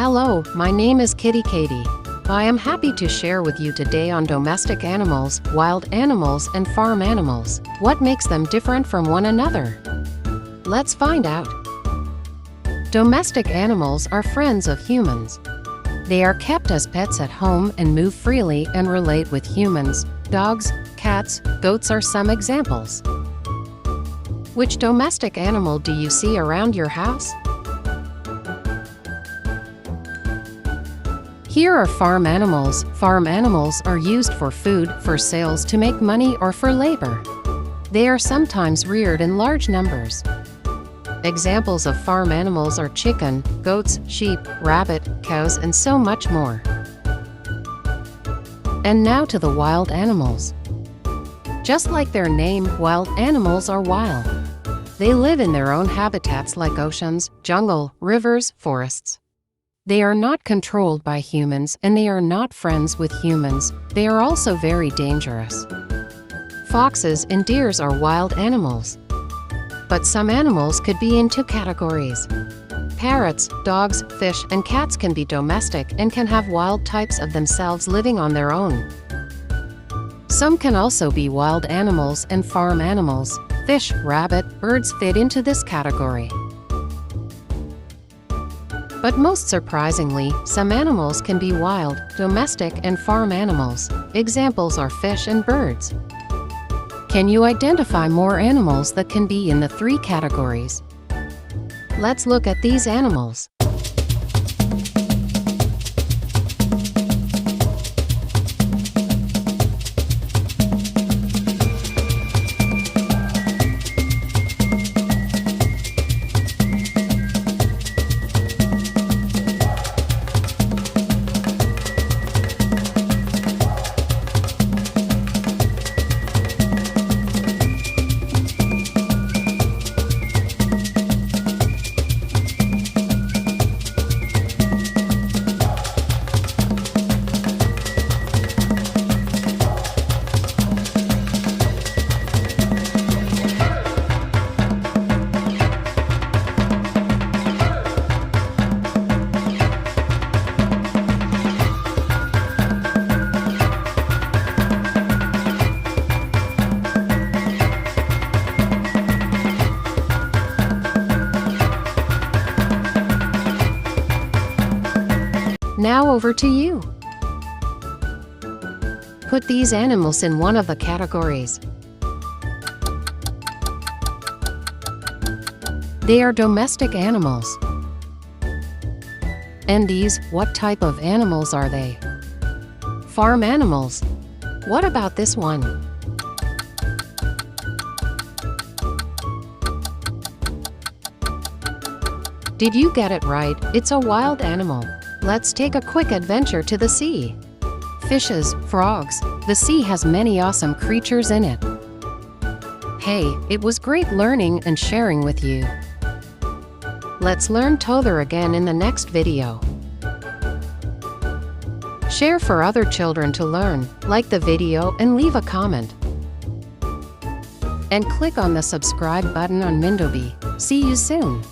Hello, my name is Kitty Katie. I am happy to share with you today on domestic animals, wild animals, and farm animals. What makes them different from one another? Let's find out. Domestic animals are friends of humans. They are kept as pets at home and move freely and relate with humans. Dogs, cats, goats are some examples. Which domestic animal do you see around your house? Here are farm animals. Farm animals are used for food, for sales, to make money, or for labor. They are sometimes reared in large numbers. Examples of farm animals are chicken, goats, sheep, rabbit, cows, and so much more. And now to the wild animals. Just like their name, wild animals are wild. They live in their own habitats like oceans, jungle, rivers, forests. They are not controlled by humans, and they are not friends with humans. They are also very dangerous. Foxes and deers are wild animals. But some animals could be in two categories. Parrots, dogs, fish, and cats can be domestic and can have wild types of themselves living on their own. Some can also be wild animals and farm animals. Fish, rabbit, birds fit into this category. But most surprisingly, some animals can be wild, domestic, and farm animals. Examples are fish and birds. Can you identify more animals that can be in the three categories? Let's look at these animals. Now over to you. Put these animals in one of the categories. They are domestic animals. And these, what type of animals are they? Farm animals. What about this one? Did you get it right? It's a wild animal. Let's take a quick adventure to the sea. Fishes, frogs. The sea has many awesome creatures in it. Hey, it was great learning and sharing with you. Let's learn together again in the next video. Share for other children to learn, like the video and leave a comment. And click on the subscribe button on Mindobi. See you soon.